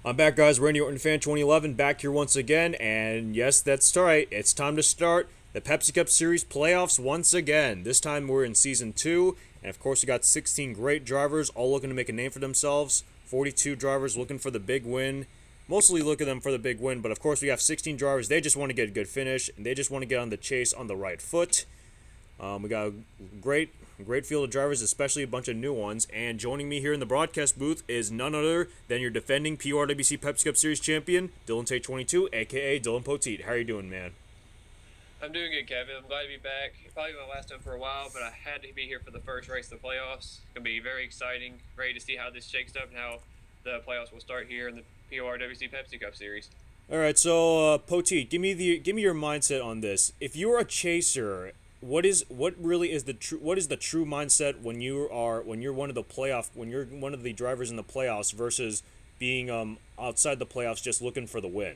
I'm back, guys. Randy Orton Fan 2011 back here once again, and yes, that's right. It's time to start the Pepsi Cup Series playoffs once again. This time we're in Season 2, and of course we got 16 great drivers all looking to make a name for themselves. 42 drivers looking for the big win. Mostly look at them for the big win, but of course we have 16 drivers. They just want to get a good finish, and they just want to get on the chase on the right foot. We got a great field of drivers, especially a bunch of new ones. And joining me here in the broadcast booth is none other than your defending PORWC Pepsi Cup Series champion, Dillon Poteet 22, a.k.a. Dillon Poteet. How are you doing, man? I'm doing good, Kevin. I'm glad to be back. Probably my last time for a while, but I had to be here for the first race of the playoffs. It's going to be very exciting. Ready to see how this shakes up and how the playoffs will start here in the PORWC Pepsi Cup Series. All right, so Poteet, give me your mindset on this. If you're a chaser, what is the true mindset when you're one of the drivers in the playoffs versus being outside the playoffs just looking for the win?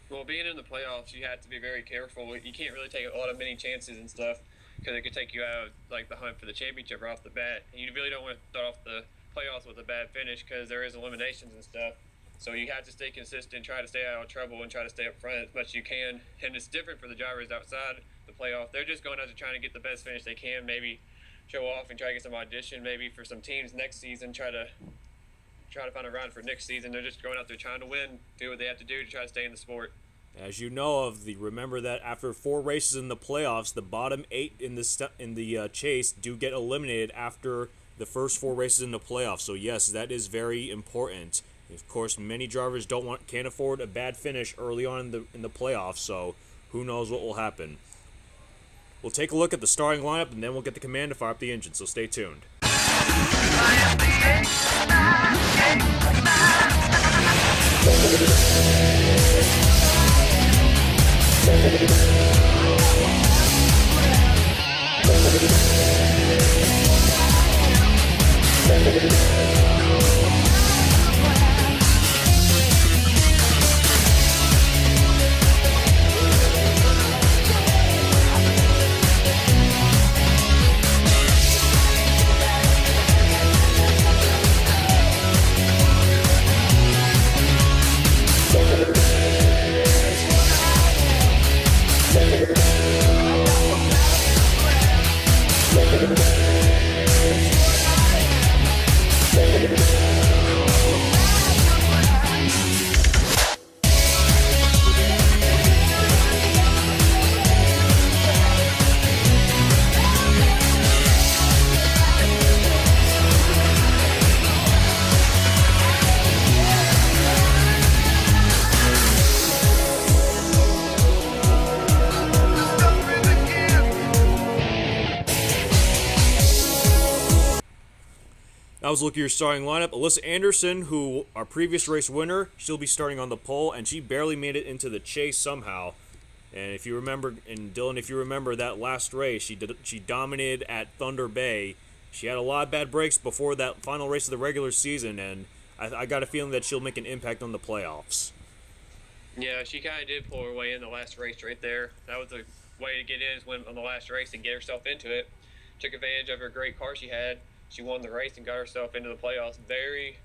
Well, being in the playoffs, you have to be very careful. You can't really take many chances and stuff because it could take you out of like the hunt for the championship right off the bat. And you really don't want to start off the playoffs with a bad finish because there is eliminations and stuff. So you have to stay consistent, try to stay out of trouble, and try to stay up front as much as you can. And it's different for the drivers outside the playoff. They're just going out to trying to get the best finish they can, maybe show off and try to get some audition, maybe for some teams next season, try to find a ride for next season. They're just going out there trying to win, do what they have to do to try to stay in the sport. As you know remember that after 4 races in the playoffs, the bottom 8 in the chase do get eliminated after the first 4 races in the playoffs. So yes, that is very important. Of course, many drivers can't afford a bad finish early on in the playoffs. So who knows what will happen. We'll take a look at the starting lineup, and then we'll get the command to fire up the engine. So stay tuned. That was a look at your starting lineup. Alyssa Anderson, who our previous race winner, she'll be starting on the pole, and she barely made it into the chase somehow. And if you remember, and Dillon, if you remember that last race, she dominated at Thunder Bay. She had a lot of bad breaks before that final race of the regular season, and I got a feeling that she'll make an impact on the playoffs. Yeah, she kind of did pull her way in the last race right there. That was the way to get in, is win on the last race and get herself into it. Took advantage of her great car she had. She won the race and got herself into the playoffs very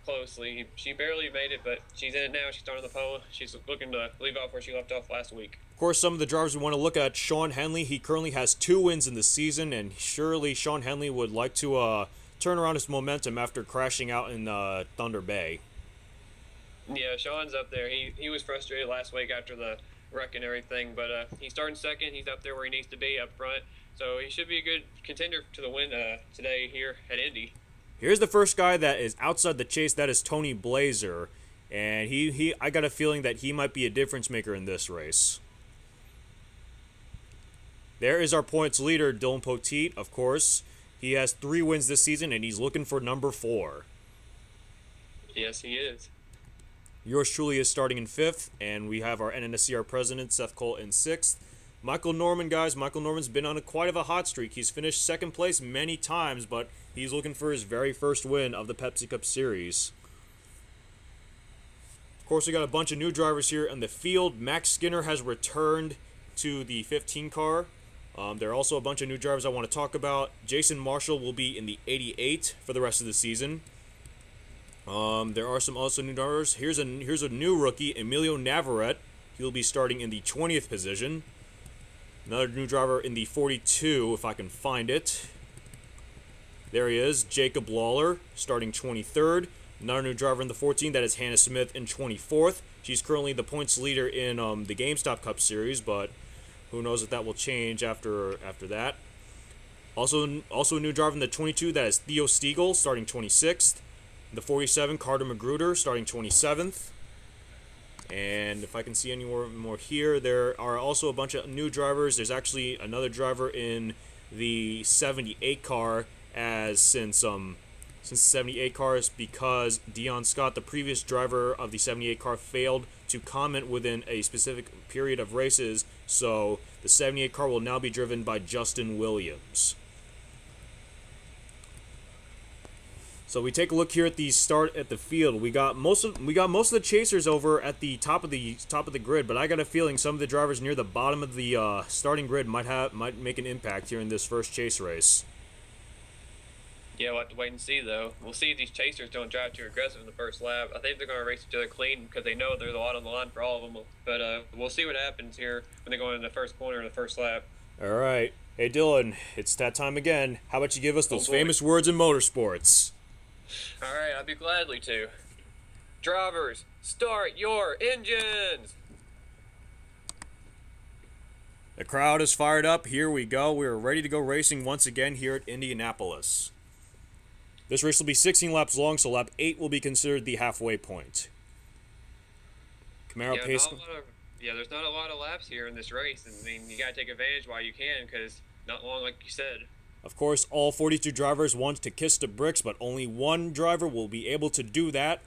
closely. She barely made it, but she's in it now. She's starting the pole. She's looking to leave off where she left off last week. Of course, some of the drivers we want to look at, Shawn Henley. He currently has 2 wins in the season, and surely Shawn Henley would like to turn around his momentum after crashing out in Thunder Bay. Yeah, Shawn's up there. He was frustrated last week after the wreck and everything, but he's starting second. He's up there where he needs to be, up front. So he should be a good contender to the win today here at Indy. Here's the first guy that is outside the chase. That is Tony Blazer, and I got a feeling that he might be a difference maker in this race. There is our points leader, Dillon Poteet. Of course, he has 3 wins this season, and he's looking for number 4. Yes, he is. Yours truly is starting in 5th, and we have our NNSCR president, Seth Cole, in 6th. Michael Norman, guys. Michael Norman's been on quite of a hot streak. He's finished 2nd place many times, but he's looking for his very first win of the Pepsi Cup Series. Of course, we got a bunch of new drivers here in the field. Max Skinner has returned to the 15 car. There are also a bunch of new drivers I want to talk about. Jason Marshall will be in the 88 for the rest of the season. There are some also new drivers. Here's a new rookie, Emilio Navarrete. He'll be starting in the 20th position. Another new driver in the 42, if I can find it. There he is, Jacob Lawler, starting 23rd. Another new driver in the 14, that is Hannah Smith in 24th. She's currently the points leader in the GameStop Cup Series, but who knows if that will change after that. Also a new driver in the 22, that is Theo Stiegel, starting 26th. The 47, Carter Magruder, starting 27th. And if I can see any more here, there are also a bunch of new drivers. There's actually another driver in the 78 car, as since the 78 car is because Dion Scott, the previous driver of the 78 car, failed to comment within a specific period of races, so the 78 car will now be driven by Justin Williams. So we take a look here at the start at the field. We got most of the chasers over at the top of the grid, but I got a feeling some of the drivers near the bottom of the starting grid might make an impact here in this first chase race. Yeah, we'll have to wait and see, though. We'll see if these chasers don't drive too aggressive in the first lap. I think they're going to race each other clean because they know there's a lot on the line for all of them. But we'll see what happens here when they go into the first corner in the first lap. All right. Hey, Dylan, it's that time again. How about you give us those famous words in motorsports? All right, I'd be gladly to. Drivers, start your engines! The crowd is fired up. Here we go. We're ready to go racing once again here at Indianapolis. This race will be 16 laps long, so lap 8 will be considered the halfway point. Camaro pace. There's not a lot of laps here in this race. I mean, you got to take advantage while you can because not long, like you said. Of course, all 42 drivers want to kiss the bricks, but only one driver will be able to do that.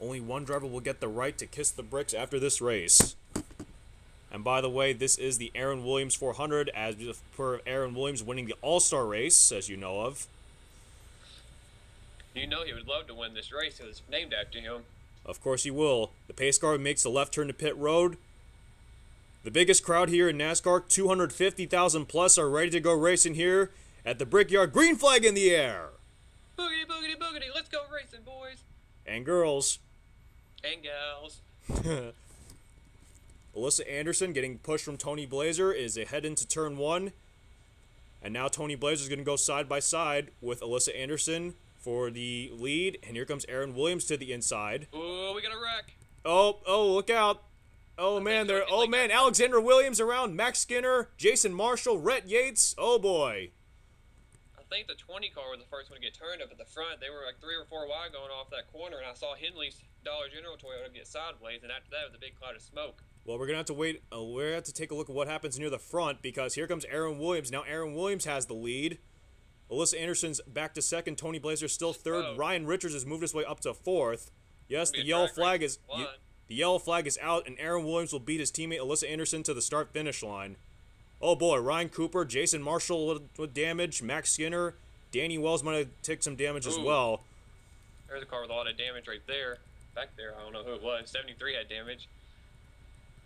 Only one driver will get the right to kiss the bricks after this race. And by the way, this is the Aaron Williams 400, as per Aaron Williams winning the All-Star race, as you know of. You know he would love to win this race because it's named after him. Of course he will. The pace car makes the left turn to pit road. The biggest crowd here in NASCAR, 250,000 plus, are ready to go racing here at the Brickyard. Green flag in the air! Boogity, boogity, boogity. Let's go racing, boys. And girls. And gals. Alyssa Anderson getting pushed from Tony Blazer is head into turn 1. And now Tony Blazer is going to go side by side with Alyssa Anderson for the lead. And here comes Aaron Williams to the inside. Oh, we got a wreck. Oh, look out. Oh, man, Alexander Williams around, Max Skinner, Jason Marshall, Rhett Yates. Oh, boy. I think the 20 car was the first one to get turned up at the front. They were like 3 or 4 wide going off that corner, and I saw Henley's Dollar General Toyota get sideways, and after that was a big cloud of smoke. Well, we're going to have to wait. We're going to have to take a look at what happens near the front, because here comes Aaron Williams. Now Aaron Williams has the lead. Alyssa Anderson's back to second. Tony Blazer still third. Oh. Ryan Richards has moved his way up to fourth. Yes, the yellow flag is out, and Aaron Williams will beat his teammate Alyssa Anderson to the start-finish line. Oh boy, Ryan Cooper, Jason Marshall with damage, Max Skinner, Danny Wells might have taken some damage as well. There's a car with a lot of damage right there. Back there, I don't know who it was. 73 had damage.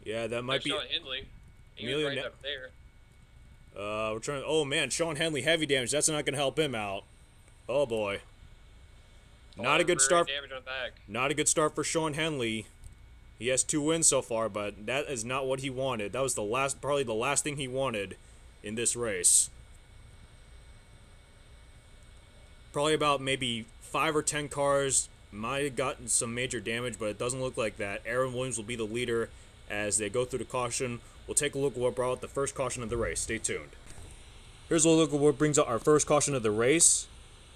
Yeah, that might be Shawn Henley. He was right up there. We're trying. Oh man, Shawn Henley, heavy damage. That's not going to help him out. Oh boy. Not a good start. Damage on the back. Not a good start for Shawn Henley. He has 2 wins so far, but that is not what he wanted. That was probably the last thing he wanted in this race. Probably about maybe 5 or 10 cars might have gotten some major damage, but it doesn't look like that. Aaron Williams will be the leader as they go through the caution. We'll take a look at what brought out the first caution of the race. Stay tuned. Here's a look at what brings out our first caution of the race.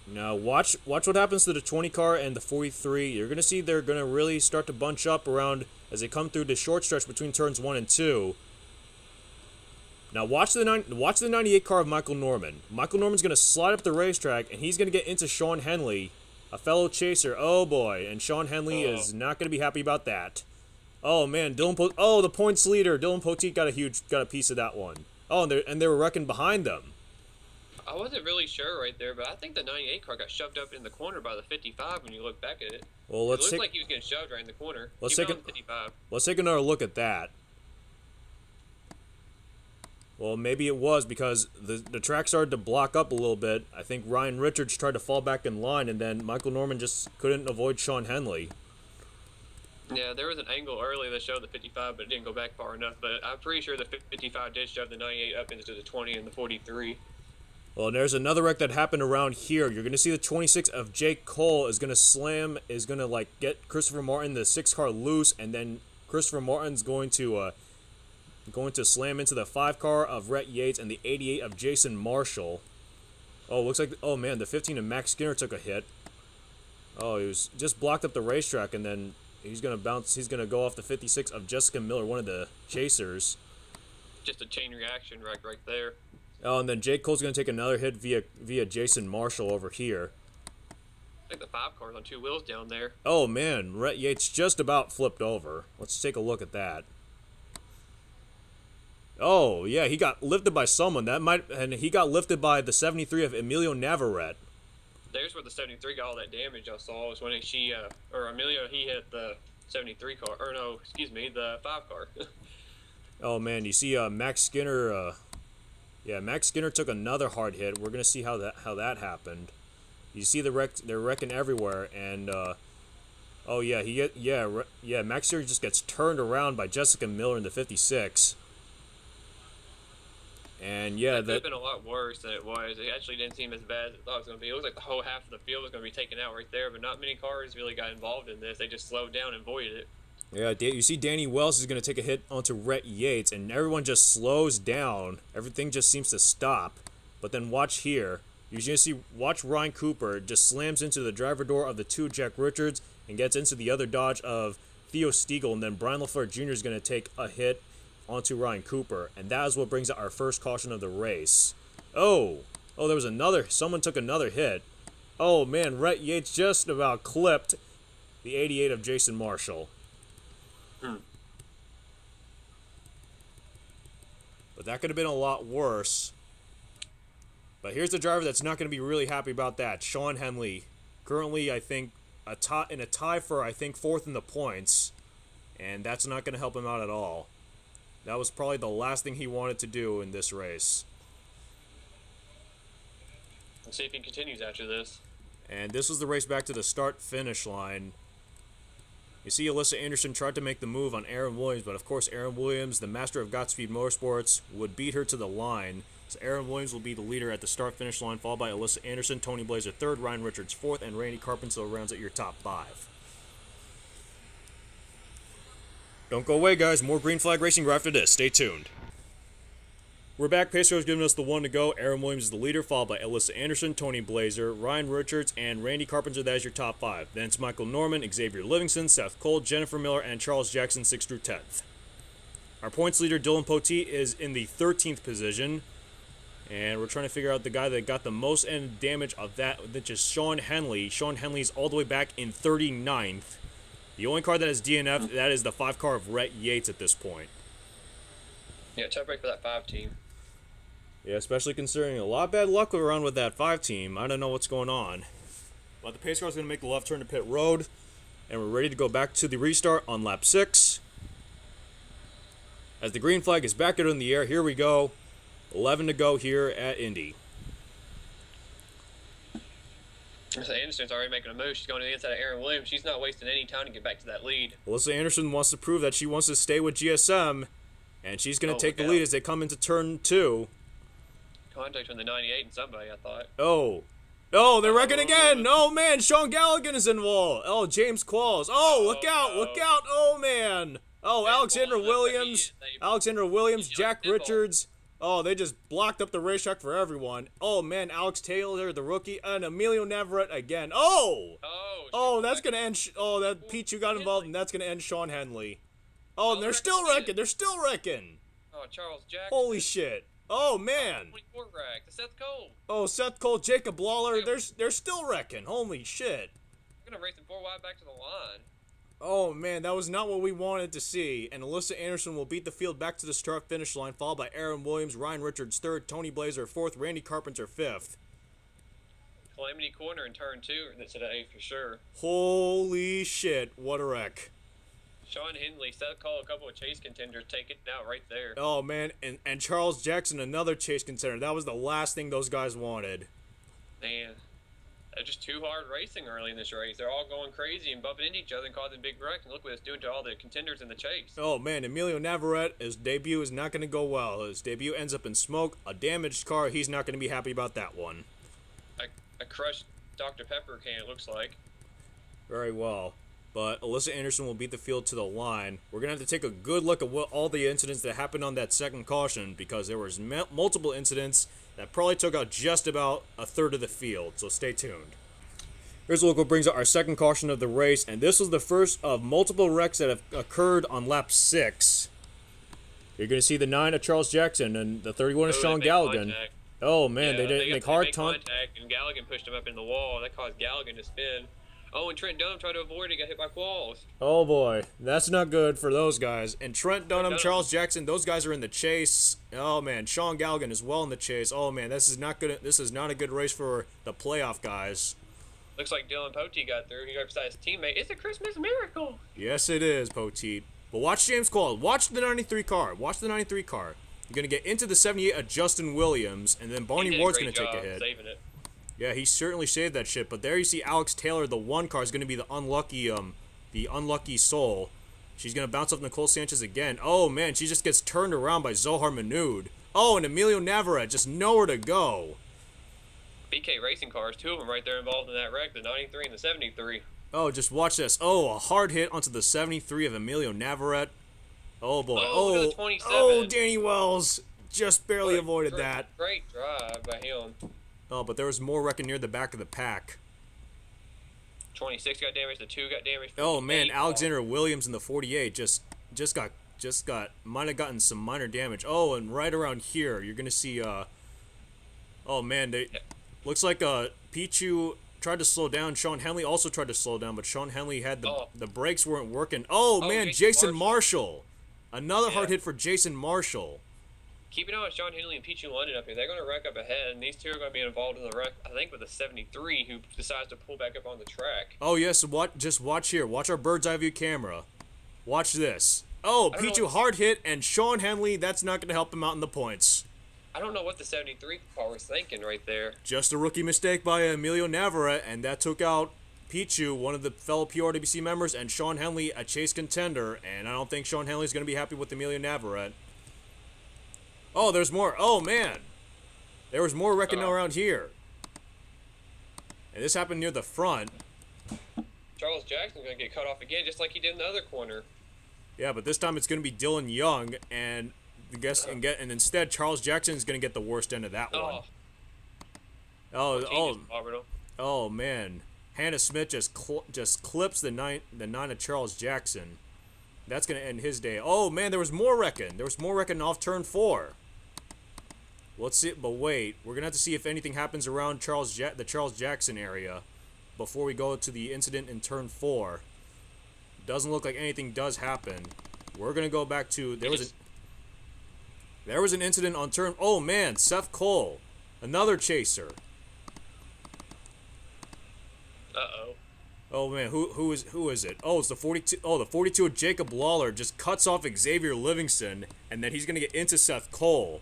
Now watch what happens to the 20 car and the 43. You're going to see they're going to really start to bunch up around as they come through the short stretch between turns 1 and 2. Now watch the 98 car of Michael Norman. Michael Norman's going to slide up the racetrack, and he's going to get into Shawn Henley, a fellow chaser. Oh boy, and Shawn Henley is not going to be happy about that. Oh man, the points leader, Dillon Poteet got a piece of that one. Oh, and they were wrecking behind them. I wasn't really sure right there, but I think the 98 car got shoved up in the corner by the 55 when you look back at it. Well, it looked like he was getting shoved right in the corner. Let's take another look at that. Well, maybe it was because the track started to block up a little bit. I think Ryan Richards tried to fall back in line, and then Michael Norman just couldn't avoid Shawn Henley. Yeah, there was an angle early that showed the 55, but it didn't go back far enough. But I'm pretty sure the 55 did shove the 98 up into the 20 and the 43. Well, and there's another wreck that happened around here. You're going to see the 26 of Jake Cole is going to like get Christopher Martin, the 6 car, loose, and then Christopher Martin's going to slam into the 5 car of Rhett Yates and the 88 of Jason Marshall. Oh, looks like, oh man, the 15 of Max Skinner took a hit. Oh, he was just blocked up the racetrack, and then he's going to go off the 56 of Jessica Miller, one of the chasers. Just a chain reaction wreck right there. Oh, and then Jake Cole's going to take another hit via Jason Marshall over here. I think the 5 car's on 2 wheels down there. Oh man, Rhett Yates just about flipped over. Let's take a look at that. Oh yeah, he got lifted by someone. And he got lifted by the 73 of Emilio Navarrete. There's where the 73 got all that damage I saw was when Emilio, he hit the 73 car, or no, excuse me, the 5 car. Oh man, you see Max Skinner, Max Skinner took another hard hit. We're gonna see how that happened. You see they're wrecking everywhere, and Max Skinner just gets turned around by Jessica Miller in the 56. And yeah, that could have been a lot worse than it was. It actually didn't seem as bad as I thought it was going to be. It was like the whole half of the field was going to be taken out right there, but not many cars really got involved in this. They just slowed down and avoided it. Yeah, you see Danny Wells is going to take a hit onto Rhett Yates, and everyone just slows down. Everything just seems to stop. But then watch here. You're going to watch Ryan Cooper just slams into the driver door of the 2 Jack Richards and gets into the other Dodge of Theo Stiegel, and then Brian LaFleur Jr. is going to take a hit onto Ryan Cooper, and that is what brings out our first caution of the race. There was someone took another hit. Oh man, Rhett Yates just about clipped the 88 of Jason Marshall. But that could have been a lot worse. But here's the driver that's not going to be really happy about that. Shawn Henley, currently I think in a tie for 4th in the points, and that's not going to help him out at all. That was probably the last thing he wanted to do in this race. Let's see if he continues after this. And this was the race back to the start-finish line. You see Alyssa Anderson tried to make the move on Aaron Williams, but of course Aaron Williams, the master of Godspeed Motorsports, would beat her to the line. So Aaron Williams will be the leader at the start-finish line, followed by Alyssa Anderson, Tony Blazer 3rd, Ryan Richards 4th, and Randy Carpenter rounds at your top 5. Don't go away, guys. More green flag racing right after this. Stay tuned. We're back. Pacer's giving us the 1 to go. Aaron Williams is the leader, followed by Alyssa Anderson, Tony Blazer, Ryan Richards, and Randy Carpenter. That is your top 5. Then it's Michael Norman, Xavier Livingston, Seth Cole, Jennifer Miller, and Charles Jackson, 6th through 10th. Our points leader, Dillon Poteet, is in the 13th position. And we're trying to figure out the guy that got the most end damage of that, which is Shawn Henley. Shawn Henley's all the way back in 39th. The only car that has DNF, that is the 5 car of Rhett Yates at this point. Yeah, tough break for that 5 team. Yeah, especially considering a lot of bad luck around with that 5 team. I don't know what's going on. But the pace car is going to make the left turn to pit road. And we're ready to go back to the restart on lap 6. As the green flag is back out in the air, here we go. 11 to go here at Indy. Alyssa Anderson's already making a move. She's going to the inside of Aaron Williams. She's not wasting any time to get back to that lead. Alyssa Anderson wants to prove that she wants to stay with GSM, and she's going to take the lead as they come into turn 2. Contact from the 98 and somebody, I thought. Oh, they're wrecking again. Oh, man, Sean Galligan is involved. Oh, James Qualls. Oh, look out. Oh, man. Oh, Alexander Williams, Jack Richards. Oh, they just blocked up the racetrack for everyone. Oh, man, Alex Taylor, the rookie, and Emilio Navarrete again. Oh, that's going to end... that Pete got involved, and that's going to end Shawn Henley. Oh, and they're still wrecking. Oh, Charles Jackson. Holy shit. Oh, man. 24 wreck. Seth Cole. Oh, Seth Cole, Jacob Lawler, they're still wrecking. Holy shit. We're going to race them 4 wide back to the line. Oh, man, that was not what we wanted to see. And Alyssa Anderson will beat the field back to the start-finish line, followed by Aaron Williams, Ryan Richards 3rd, Tony Blazer 4th, Randy Carpenter 5th. Calamity Corner in turn 2 today for sure. Holy shit, what a wreck. Shawn Henley, Seth Cole, a couple of chase contenders take it out right there. Oh, man, and Charles Jackson, another chase contender. That was the last thing those guys wanted. Man, they're just too hard racing early in this race. They're all going crazy and bumping into each other and causing big wrecks. And look what it's doing to all the contenders in the chase. Oh, man, Emilio Navarrete, his debut is not going to go well. His debut ends up in smoke, a damaged car. He's not going to be happy about that one. A crushed Dr. Pepper can, it looks like. Very well. But Alyssa Anderson will beat the field to the line. We're going to have to take a good look at all the incidents that happened on that second caution, because there was multiple incidents that probably took out just about a third of the field, so stay tuned. Here's a look what brings out our second caution of the race, and this was the first of multiple wrecks that have occurred on lap 6. You're going to see the 9 of Charles Jackson and the 31 of Sean Galligan. Contact. Oh, man, they didn't make hard contact, and Galligan pushed him up in the wall. That caused Galligan to spin. Oh, and Trent Dunham tried to avoid it, got hit by qualls. Oh, boy. That's not good for those guys. And Trent Dunham, Charles Jackson, those guys are in the chase. Oh, man. Sean Galligan is well in the chase. Oh, man. This is not good. This is not a good race for the playoff guys. Looks like Dillon Poteet got through. He got beside his teammate. It's a Christmas miracle. Yes, it is, Poteet. But watch James Cole. Watch the 93 car. Watch the 93 car. You're going to get into the 78 of Justin Williams, and then Barney Ward's going to take a hit. Saving it. Yeah, he certainly saved that shit. But there you see Alex Taylor, the 1 car, is going to be the unlucky soul. She's going to bounce up Nicole Sanchez again. Oh, man, she just gets turned around by Zohar Manoud. Oh, and Emilio Navarrete, just nowhere to go. BK Racing cars, 2 of them right there involved in that wreck, the 93 and the 73. Oh, just watch this. Oh, a hard hit onto the 73 of Emilio Navarrete. Oh, boy. Oh, 27. Oh, Danny Wells just barely avoided that. Great drive by him. Oh, but there was more wrecking near the back of the pack. 26 got damaged. The 2 got damaged. Oh man, Alexander Williams in the 48 just might have gotten some minor damage. Oh, and right around here you're gonna see. Oh man, looks like Pichu tried to slow down. Shawn Henley also tried to slow down, but Shawn Henley had the brakes weren't working. Oh man, Jason Marshall. Another hard hit for Jason Marshall. Keep an eye on Shawn Henley and Pichu London up here. They're going to wreck up ahead, and these 2 are going to be involved in the wreck, I think, with the 73, who decides to pull back up on the track. Oh, yes. Just watch here. Watch our bird's eye view camera. Watch this. Oh, Pichu hard hit, and Shawn Henley, that's not going to help him out in the points. I don't know what the 73 car was thinking right there. Just a rookie mistake by Emilio Navarrete, and that took out Pichu, one of the fellow PORWC members, and Shawn Henley, a chase contender, and I don't think Shawn Henley's going to be happy with Emilio Navarrete. Oh, there's more. Oh, man. There was more wrecking around here. And this happened near the front. Charles Jackson's going to get cut off again, just like he did in the other corner. Yeah, but this time it's going to be Dylan Young, and instead Charles Jackson is going to get the worst end of that one. Oh, man. Hannah Smith just clips the 9 of Charles Jackson. That's going to end his day. Oh, man, there was more wrecking. There was more wrecking off turn 4. Let's see, but wait. We're going to have to see if anything happens around the Charles Jackson area before we go to the incident in turn 4. Doesn't look like anything does happen. We're going to go back to... There was an incident on turn... Oh, man, Seth Cole. Another chaser. Uh-oh. Oh man, who is it? Oh, it's the 42. Oh, the 42 of Jacob Lawler just cuts off Xavier Livingston, and then he's gonna get into Seth Cole.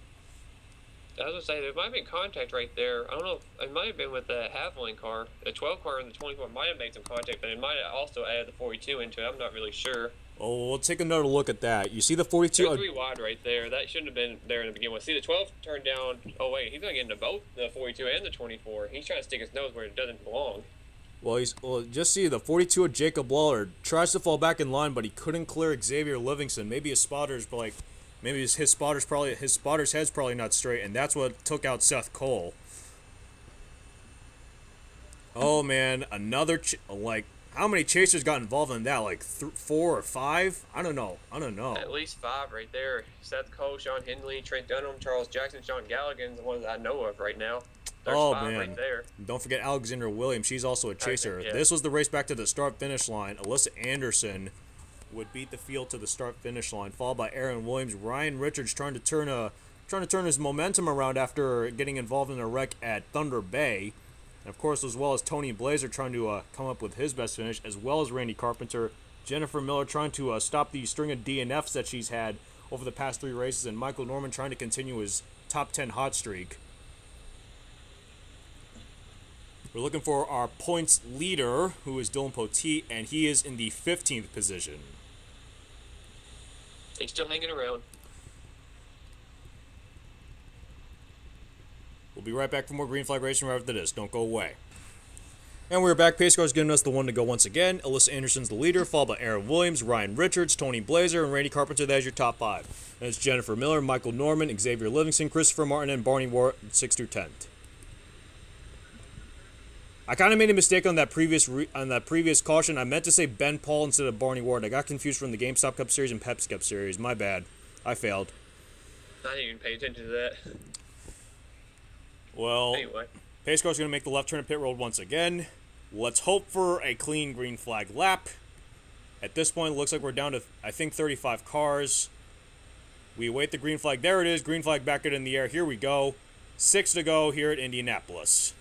I was gonna say there might have been contact right there. I don't know. It might have been with the Haviland car. The 12 car and the 24 might have made some contact, but it might have also added the 42 into it. I'm not really sure. Oh, we'll take another look at that. You see the 42? They're 3 wide right there. That shouldn't have been there in the beginning. See the 12 turned down. Oh wait, he's gonna get into both the 42 and the 24. He's trying to stick his nose where it doesn't belong. Well, just see the 42 of Jacob Lawler tries to fall back in line, but he couldn't clear Xavier Livingston. Maybe his spotter's his spotter's head's probably not straight, and that's what took out Seth Cole. Oh man, another how many chasers got involved in that? Like 4 or 5? I don't know. At least 5 right there. Seth Cole, Shawn Henley, Trent Dunham, Charles Jackson, Sean Galligan's the ones I know of right now. There's 5 right there. Don't forget Alexander Williams. She's also a chaser. This was the race back to the start-finish line. Alyssa Anderson would beat the field to the start-finish line, followed by Aaron Williams. Ryan Richards trying to turn his momentum around after getting involved in a wreck at Thunder Bay. And of course, as well as Tony Blazer trying to come up with his best finish, as well as Randy Carpenter. Jennifer Miller trying to stop the string of DNFs that she's had over the past 3 races, and Michael Norman trying to continue his top 10 hot streak. We're looking for our points leader, who is Dillon Poteet, and he is in the 15th position. He's still hanging around. We'll be right back for more green flag racing right after this. Don't go away. And we're back. Pace car's giving us the one to go once again. Alyssa Anderson's the leader, followed by Aaron Williams, Ryan Richards, Tony Blazer, and Randy Carpenter. That's your top 5. And it's Jennifer Miller, Michael Norman, Xavier Livingston, Christopher Martin, and Barney Ward, 6 through 10th. I kind of made a mistake on that previous caution. I meant to say Ben Paul instead of Barney Ward. I got confused from the GameStop Cup Series and Pepsi Cup Series. My bad. I failed. I didn't even pay attention to that. Well, anyway, pace car's going to make the left turn at pit road once again. Let's hope for a clean green flag lap. At this point, it looks like we're down to, I think, 35 cars. We await the green flag. There it is. Green flag back in the air. Here we go. 6 to go here at Indianapolis.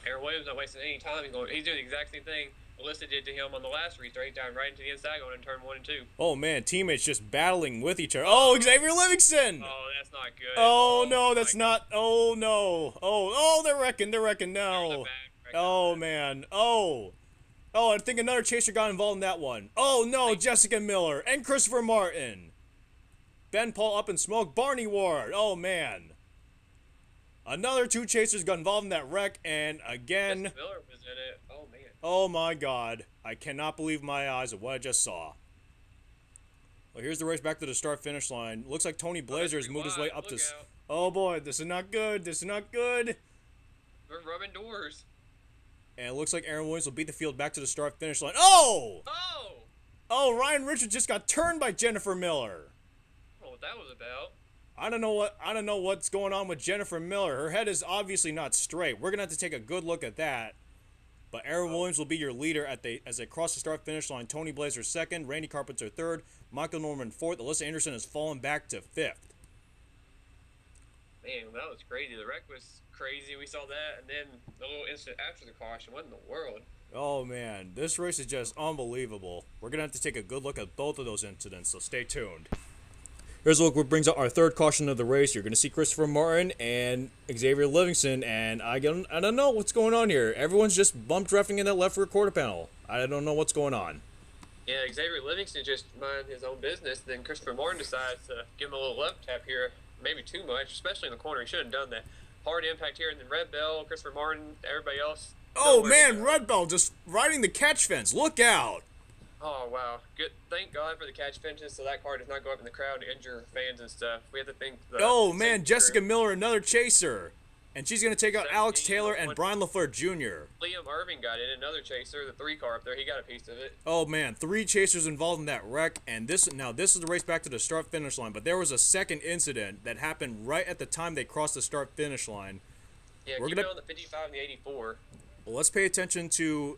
Aaron Williams not wasting any time. He's doing the exact same thing Alyssa did to him on the last restart. He's down right into the inside going in turn 1 and 2. Oh, man. Teammates just battling with each other. Oh, Xavier Livingston! Oh, that's not good. Oh, no, that's not. Oh, no. Oh, they're wrecking. They're wrecking. No. Oh, man. Oh, I think another chaser got involved in that one. Oh, no, Jessica Miller and Christopher Martin. Ben Paul up in smoke. Barney Ward. Oh, man. Another 2 chasers got involved in that wreck, and again... Jessica Miller was in it. Oh, man. Oh, my God. I cannot believe my eyes of what I just saw. Well, here's the race back to the start-finish line. Looks like Tony Blazer has moved his way up to... Oh, boy, this is not good. This is not good. We're rubbing doors. And it looks like Aaron Williams will beat the field back to the start-finish line. Oh! Oh! Oh, Ryan Richards just got turned by Jennifer Miller. I don't know what that was about. I don't know what's going on with Jennifer Miller. Her head is obviously not straight. We're gonna have to take a good look at that. But Aaron Williams will be your leader as they cross the start-finish line. Tony Blazer 2nd, Randy Carpenter 3rd, Michael Norman 4th. Alyssa Anderson has fallen back to 5th. Man, that was crazy. The wreck was crazy. We saw that, and then the little incident after the caution. What in the world? Oh man, this race is just unbelievable. We're gonna have to take a good look at both of those incidents, so stay tuned. Here's a look what brings up our 3rd caution of the race. You're going to see Christopher Martin and Xavier Livingston, and I don't know what's going on here. Everyone's just bump drafting in that left rear quarter panel. I don't know what's going on. Yeah, Xavier Livingston just mind his own business. Then Christopher Martin decides to give him a little love tap here. Maybe too much, especially in the corner. He should have done that. Hard impact here, and then Red Bell, Christopher Martin, everybody else. Oh, man, Red Bell just riding the catch fence. Look out. Oh, wow. Good. Thank God for the catch fences so that car does not go up in the crowd to injure fans and stuff. We have to think... Oh, man, Jessica Miller, another chaser. And she's going to take out Alex Taylor and Brian LaFleur Jr. Liam Irving got in, another chaser, the 3 car up there. He got a piece of it. Oh, man, 3 chasers involved in that wreck. And this is the race back to the start-finish line. But there was a second incident that happened right at the time they crossed the start-finish line. Yeah, keep going the 55 and the 84. Well, let's pay attention to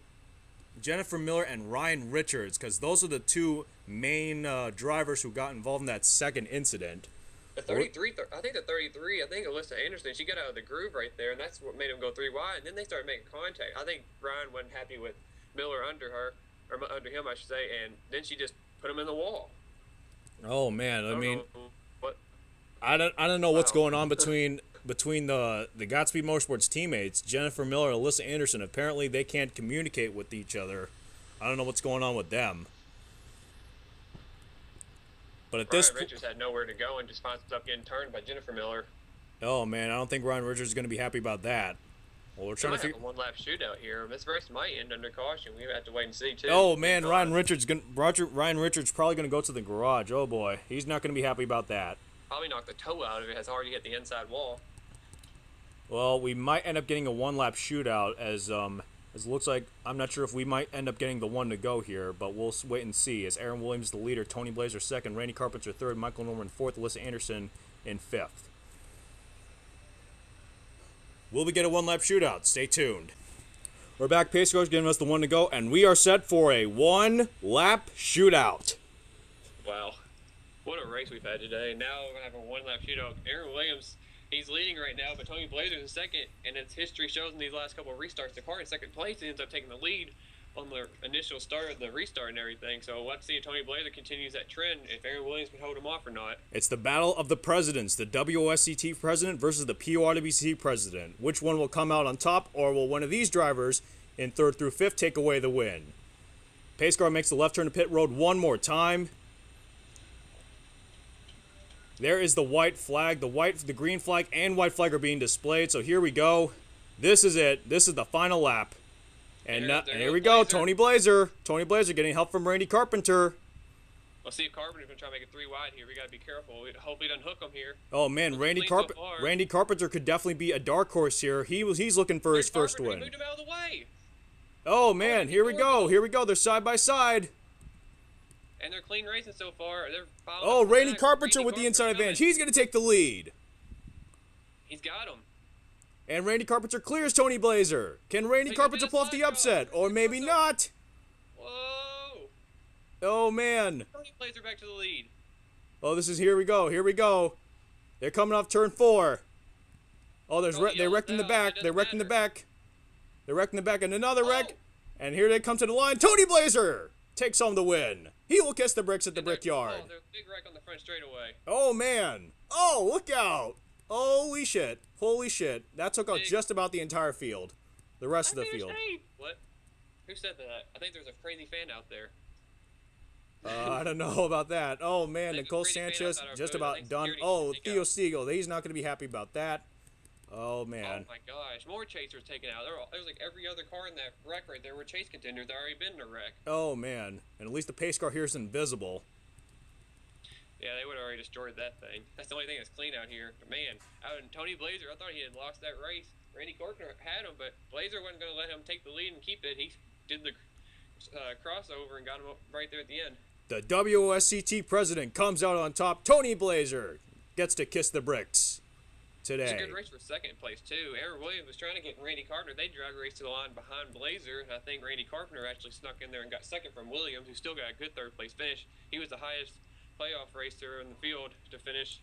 Jennifer Miller and Ryan Richards, because those are the 2 main drivers who got involved in that second incident. The 33, I think Alyssa Anderson, she got out of the groove right there, and that's what made him go 3 wide, and then they started making contact. I think Ryan wasn't happy with Miller under him, I should say, and then she just put him in the wall. Oh, man, I mean, what? I don't know what's going on between the Godspeed Motorsports teammates, Jennifer Miller and Alyssa Anderson. Apparently, they can't communicate with each other. I don't know what's going on with them. But at this point, Richards had nowhere to go and just finds himself getting turned by Jennifer Miller. Oh man, I don't think Ryan Richards is going to be happy about that. Well, we're trying to figure. A one-lap shootout here. This race might end under caution. We have to wait and see too. Oh man, Ryan Richards probably going to go to the garage. Oh boy, he's not going to be happy about that. Probably knocked the toe out of it. Has already hit the inside wall. Well, we might end up getting a one-lap shootout as it looks like. I'm not sure if we might end up getting the one to go here, but we'll wait and see. As Aaron Williams the leader, Tony Blazer 2nd, Randy Carpenter 3rd, Michael Norman 4th, Alyssa Anderson in 5th. Will we get a one-lap shootout? Stay tuned. We're back. Pace car's giving us the one to go, and we are set for a one-lap shootout. Wow. What a race we've had today. Now we're going to have a one-lap shootout. Aaron Williams, he's leading right now, but Tony Blazer's in 2nd, and its history shows in these last couple of restarts, the car in 2nd place ends up taking the lead. on the initial start of the restart and everything. So let's see if Tony Blazer continues that trend, if Aaron Williams can hold him off or not. It's the battle of the presidents, the WSCT president versus the PORWC president. Which one will come out on top, or will one of these drivers in 3rd through 5th take away the win? Pace car makes the left turn to pit road one more time. There is the white flag. The green flag and white flag are being displayed. So here we go. This is it. This is the final lap. And here we go. Tony Blazer. Tony Blazer getting help from Randy Carpenter. Let's see if Carpenter's going to try to make it 3 wide here. We got to be careful. Hope he doesn't hook him here. Oh, man. Randy Carpenter could definitely be a dark horse here. He's looking for his first win. Moved him out of the way. Oh, man. Here we go. Here we go. They're side by side. And they're clean racing so far. Oh, Randy Carpenter with the inside advantage. He's going to take the lead. He's got him. And Randy Carpenter clears Tony Blazer. Can Randy Carpenter pull off the upset? Or maybe not. Whoa. Oh, man. Tony Blazer back to the lead. Oh, this is here we go. Here we go. They're coming off turn 4. Oh, they're wrecked in the back. They're wrecked in the back. They're wrecked in the back and another wreck. And here they come to the line. Tony Blazer takes home the win. He will kiss the bricks at the Brickyard. Oh, there's a big wreck on the front straightaway. Oh, man. Oh, look out. Holy shit. Holy shit. That took out just about the entire field. The rest of the field. What? Who said that? I think there's a crazy fan out there. I don't know about that. Oh, man. Nicole Sanchez just about done. Oh, Theo Stiegel. He's not going to be happy about that. Oh, man. Oh, my gosh. More chasers taken out. There's like every other car in that wreck right there were chase contenders that already been in a wreck. Oh, man. And at least the pace car here is invisible. Yeah, they would have already destroyed that thing. That's the only thing that's clean out here. But man, Tony Blazer, I thought he had lost that race. Randy Carpenter had him, but Blazer wasn't going to let him take the lead and keep it. He did the crossover and got him up right there at the end. The WSCT president comes out on top. Tony Blazer gets to kiss the bricks today. It's a good race for 2nd place, too. Aaron Williams was trying to get Randy Carpenter. They drag race to the line behind Blazer, and I think Randy Carpenter actually snuck in there and got 2nd from Williams, who still got a good 3rd place finish. He was the highest playoff racer in the field to finish.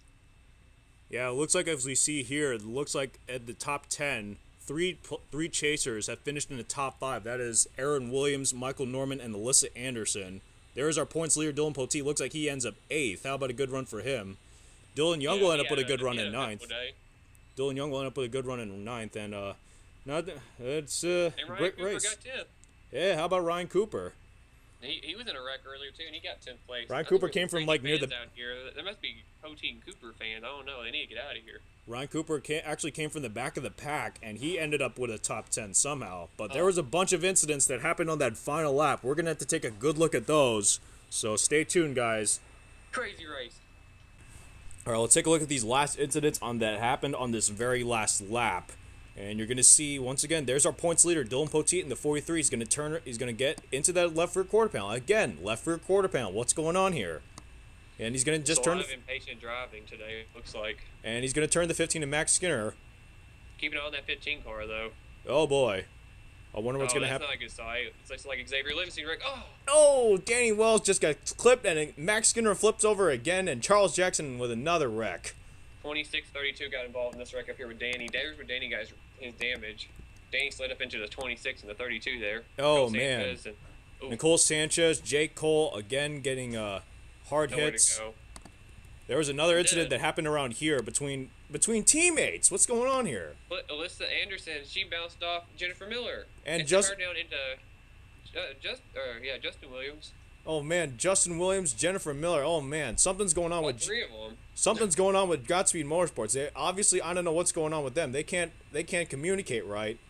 Yeah, it looks like, as we see here, it looks like at the top 10, three chasers have finished in the top 5. That is Aaron Williams, Michael Norman, and Alyssa Anderson. There is our points leader, Dillon Poteet. Looks like he ends up 8th. How about a good run for him? Dylan Young will end up with a good run in 9th. Dylan Young will end up with a good run in 9th, and it's a great race. Got 10th. Yeah, how about Ryan Cooper? He was in a wreck earlier too, and he got 10th place. Ryan Cooper came from like near the. Down here. There must be Poteet and Cooper fans. I don't know. They need to get out of here. Ryan Cooper actually came from the back of the pack, and he ended up with a top 10 somehow. But there was a bunch of incidents that happened on that final lap. We're gonna have to take a good look at those. So stay tuned, guys. Crazy race. All right, let's take a look at these last incidents that happened on this very last lap. And you're going to see, once again, there's our points leader, Dillon Poteet in the 43. He's going to get into that left rear quarter panel. Again, left rear quarter panel. What's going on here? And he's going to just turn... A lot of impatient driving today, it looks like. And he's going to turn the 15 to Max Skinner. Keeping it on that 15 car, though. Oh, boy. I wonder what's going to happen. That's not a good sign. It's like Xavier Livingston. Like, oh, Danny Wells just got clipped, and Max Skinner flips over again, and Charles Jackson with another wreck. 26-32 got involved in this wreck up here with Danny. There's where Danny got his damage. Danny slid up into the 26 and the 32 there. Oh, man. Nicole Sanchez, Jake Cole, again getting hard hits. There was another incident that happened around here between teammates. What's going on here? But Alyssa Anderson, she bounced off Jennifer Miller. And just her down into Justin Williams. Oh man, Justin Williams, Jennifer Miller. Oh man, something's going on with 3 of them. Something's going on with Godspeed Motorsports. They obviously, I don't know what's going on with them. They can't communicate right.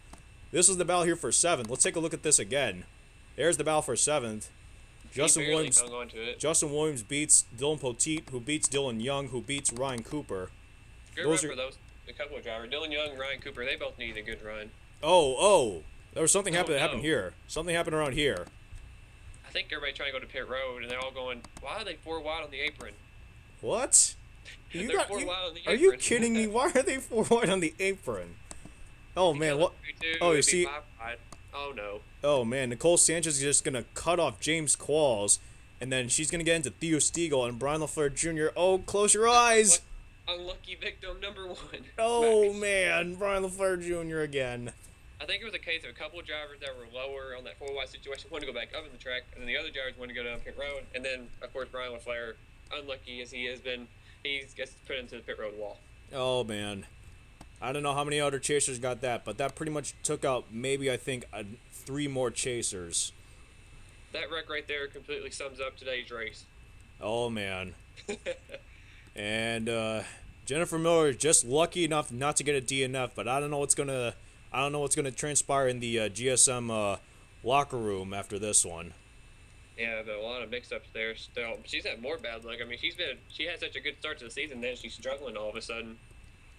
This is the battle here for 7th. Let's take a look at this again. There's the battle for 7th. Justin Williams beats Dillon Poteet, who beats Dylan Young, who beats Ryan Cooper. Good run for those a couple of drivers. Dylan Young and Ryan Cooper, they both need a good run. Oh, there was something happened here. Something happened around here. I think everybody's trying to go to pit road, and they're all going, why are they 4 wide on the apron? What? Are you kidding me? Why are they 4 wide on the apron? Oh, man. What? Oh, you see? Oh, no. Oh, man. Nicole Sanchez is just going to cut off James Qualls, and then she's going to get into Theo Stiegel and Brian LaFleur Jr. Oh, close your eyes. Unlucky victim number 1. Oh, man. Brian LaFleur Jr. again. I think it was a case of a couple of drivers that were lower on that 4 wide situation wanted to go back up in the track, and then the other drivers wanted to go down pit road. And then, of course, Brian LaFleur, unlucky as he has been, he gets put into the pit road wall. Oh, man. I don't know how many other chasers got that, but that pretty much took out maybe, I think, 3 more chasers. That wreck right there completely sums up today's race. Oh, man. And Jennifer Miller is just lucky enough not to get a DNF, but I don't know what's gonna transpire in the GSM locker room after this one. Yeah, but a lot of mix-ups there still. She's had more bad luck. I mean, she had such a good start to the season, then she's struggling all of a sudden.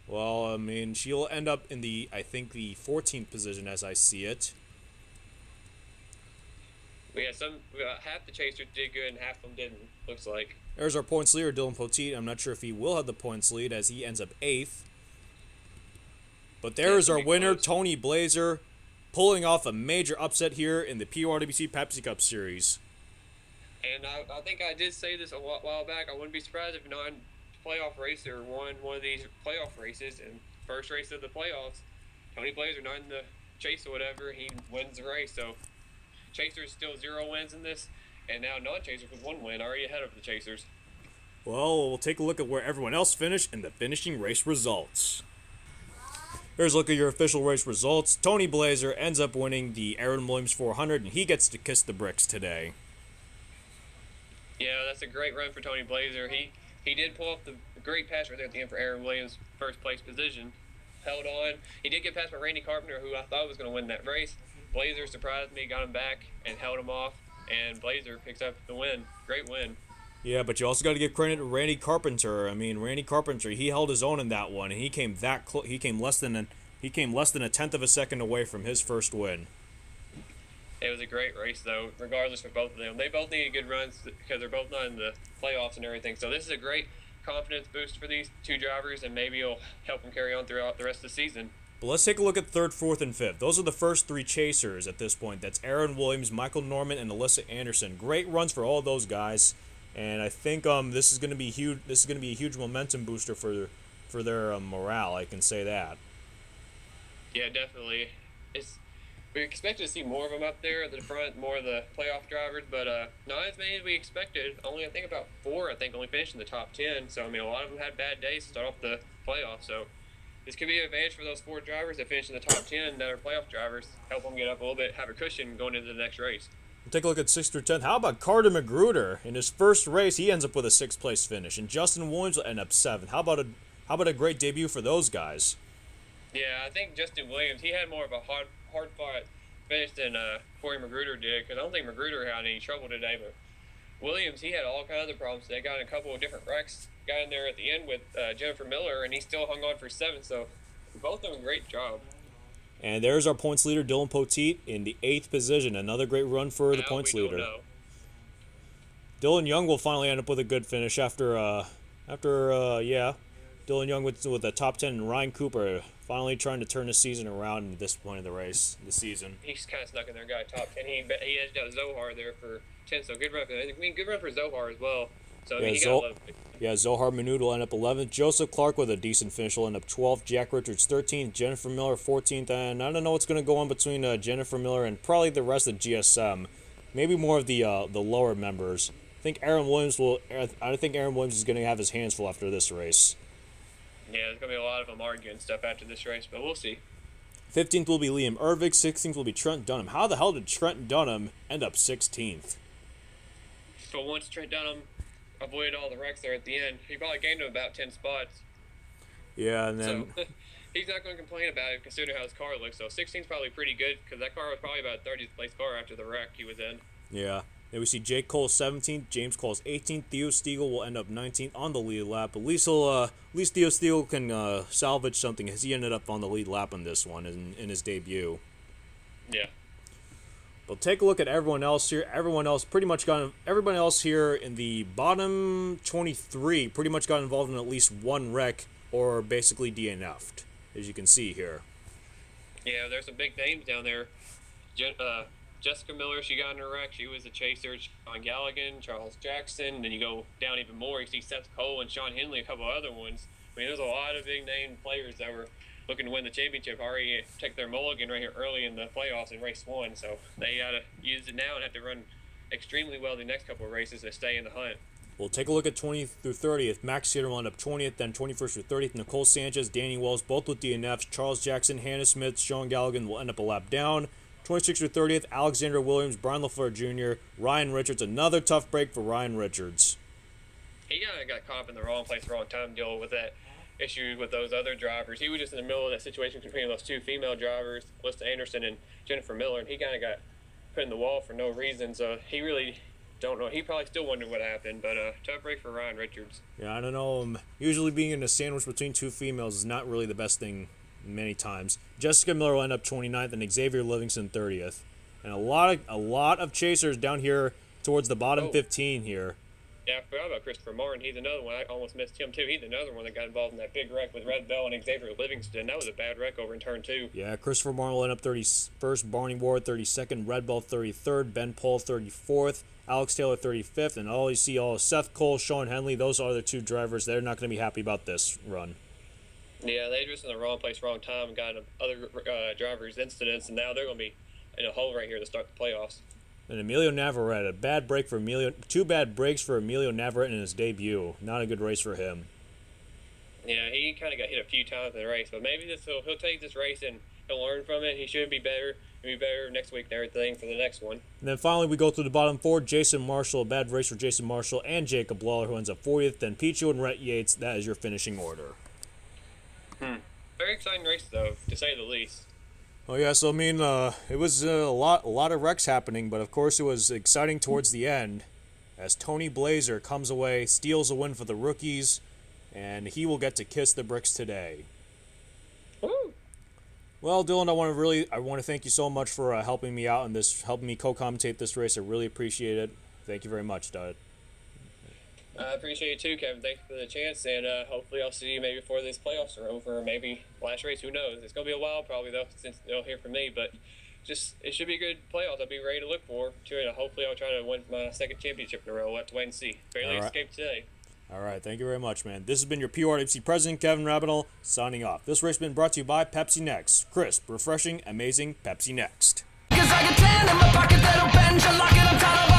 Well, I mean, she'll end up in the 14th position as I see it. We had half the chasers did good and half of them didn't, looks like. There's our points leader, Dillon Poteet. I'm not sure if he will have the points lead as he ends up 8th. But there is our winner, Tony Blazer, pulling off a major upset here in the PORWC Pepsi Cup Series. And I think I did say this a while back. I wouldn't be surprised if a non-playoff racer won one of these playoff races. And first race of the playoffs, Tony Blazer, not in the chase or whatever, he wins the race. So Chasers still 0 wins in this. And now non-chasers with 1 win, already ahead of the Chasers. Well, we'll take a look at where everyone else finished in the finishing race results. Here's a look at your official race results. Tony Blazer ends up winning the Aaron Williams 400, and he gets to kiss the bricks today. Yeah, that's a great run for Tony Blazer. He did pull off the great pass right there at the end for Aaron Williams' first place position. Held on. He did get past by Randy Carpenter, who I thought was going to win that race. Blazer surprised me, got him back, and held him off. And Blazer picks up the win. Great win. Yeah, but you also got to give credit to Randy Carpenter. I mean, Randy Carpenter, he held his own in that one, and he came he came less than a tenth of a second away from his first win. It was a great race, though, regardless for both of them. They both needed good runs because they're both not in the playoffs and everything. So this is a great confidence boost for these 2 drivers, and maybe it'll help them carry on throughout the rest of the season. But let's take a look at 3rd, 4th, and 5th. Those are the first 3 chasers at this point. That's Aaron Williams, Michael Norman, and Alyssa Anderson. Great runs for all those guys, and I think this is going to be huge. This is going to be a huge momentum booster for their morale. I can say that. Yeah, definitely. We expected to see more of them up there at the front, more of the playoff drivers, but not as many as we expected. Only, I think, about 4, only finished in the top 10. So, I mean, a lot of them had bad days to start off the playoffs. So, this could be an advantage for those 4 drivers that finish in the top 10 that are playoff drivers. Help them get up a little bit, have a cushion going into the next race. We'll take a look at 6th through 10th. How about Carter Magruder? In his first race, he ends up with a 6th place finish, and Justin Williams will end up 7th. How about a great debut for those guys? Yeah, I think Justin Williams, he had more of a hard fought finish than Corey Magruder did, because I don't think Magruder had any trouble today, but Williams, he had all kinds of problems. They got in a couple of different wrecks, got in there at the end with Jennifer Miller, and he still hung on for 7th, so both of them, great job. And there's our points leader, Dillon Poteet, in the 8th position. Another great run for the points leader. Dylan Young will finally end up with a good finish after Dylan Young with the top 10, and Ryan Cooper finally trying to turn the season around at this point of the season. He's kind of snuck in there, guy top 10. He edged out Zohar there for 10, so good run for him. I mean, good run for Zohar as well. So yeah, he got 11. Yeah, Zohar Manood will end up 11th. Joseph Clark with a decent finish will end up 12th. Jack Richards 13th. Jennifer Miller 14th. And I don't know what's going to go on between Jennifer Miller and probably the rest of GSM. Maybe more of the lower members. I think Aaron Williams is going to have his hands full after this race. Yeah, there's going to be a lot of them arguing stuff after this race, but we'll see. 15th will be Liam Ervig. 16th will be Trent Dunham. How the hell did Trent Dunham end up 16th? For once, Trent Dunham avoided all the wrecks there at the end. He probably gained him about 10 spots. Yeah, and then... So, he's not going to complain about it considering how his car looks. So 16's probably pretty good because that car was probably about a 30th place car after the wreck he was in. Yeah. Then we see Jake Cole 17th, James Cole's 18th, Theo Stiegel will end up 19th on the lead lap. At least Theo Stiegel can salvage something as he ended up on the lead lap on this one in his debut. Yeah. But take a look at everyone else here. Everyone else here in the bottom 23 pretty much got involved in at least one wreck or basically DNF'd, as you can see here. Yeah, there's some big names down there. Jessica Miller, she got in a wreck. She was a chaser. Sean Galligan, Charles Jackson. Then you go down even more. You see Seth Cole and Shawn Henley, a couple other ones. I mean, there's a lot of big name players that were looking to win the championship, already take their mulligan right here early in the playoffs in race 1. So they got to use it now and have to run extremely well the next couple of races to stay in the hunt. We'll take a look at 20th through 30th. Max Sitter will end up 20th, then 21st through 30th. Nicole Sanchez, Danny Wells, both with DNFs. Charles Jackson, Hannah Smith, Sean Galligan will end up a lap down. 26th through 30th, Alexander Williams, Brian LaFleur Jr., Ryan Richards. Another tough break for Ryan Richards. He kind of got caught up in the wrong place, wrong time deal with that issue with those other drivers. He was just in the middle of that situation between those two female drivers, Lista Anderson and Jennifer Miller, and he kind of got put in the wall for no reason. So he really don't know. He probably still wondered what happened, but tough break for Ryan Richards. Yeah, I don't know. Usually being in a sandwich between two females is not really the best thing many times. Jessica Miller will end up 29th and Xavier Livingston 30th. And a lot of chasers down here towards the bottom 15 here. Yeah, I forgot about Christopher Martin. He's another one. I almost missed him, too. He's another one that got involved in that big wreck with Red Bell and Xavier Livingston. That was a bad wreck over in turn 2. Yeah, Christopher Martin will end up 31st, Barney Ward 32nd, Red Bell 33rd, Ben Paul 34th, Alex Taylor 35th, and all you see all Seth Cole, Shawn Henley. Those are the two drivers. They're not going to be happy about this run. Yeah, they just in the wrong place, wrong time, and got other drivers' incidents, and now they're going to be in a hole right here to start the playoffs. And Emilio Navarrete, a bad break for Emilio. 2 bad breaks for Emilio Navarrete in his debut. Not a good race for him. Yeah, he kind of got hit a few times in the race, but maybe he'll take this race and he'll learn from it. He should be better. He'll be better next week and everything for the next one. And then finally we go through the bottom 4. Jason Marshall, a bad race for Jason Marshall and Jacob Lawler, who ends up 40th. Then Pichu and Rhett Yates, that is your finishing order. Very exciting race, though, to say the least. Oh yeah, so I mean, it was a lot of wrecks happening, but of course it was exciting towards the end, as Tony Blazer comes away, steals a win for the rookies, and he will get to kiss the bricks today. Woo! Well, Dylan, I want to thank you so much for helping me out in this, helping me co-commentate this race. I really appreciate it. Thank you very much, Dud. I appreciate it too, Kevin. Thanks for the chance, and hopefully I'll see you maybe before these playoffs are over, or maybe last race. Who knows? It's going to be a while probably, though, since they'll hear from me, but it should be a good playoffs. I'll be ready to look forward to it. Hopefully I'll try to win my second championship in a row. We'll have to wait and see. Barely escaped today. All right, thank you very much, man. This has been your PORWC President, Kevin Rabinal, signing off. This race has been brought to you by Pepsi Next. Crisp, refreshing, amazing Pepsi Next. 'Cause I got 10 in my pocket that'll bend you, lock it up,